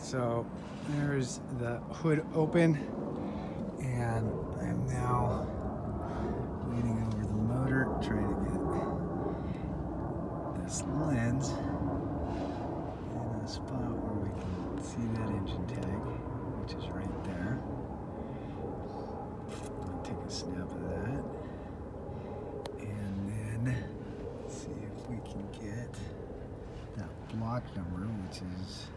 So there's the hood open, and I'm now leaning over the motor, trying to get this lens in a spot where we can see that engine tag, which is right there. I'll take a snap of that, and then see if we can get that block number, which is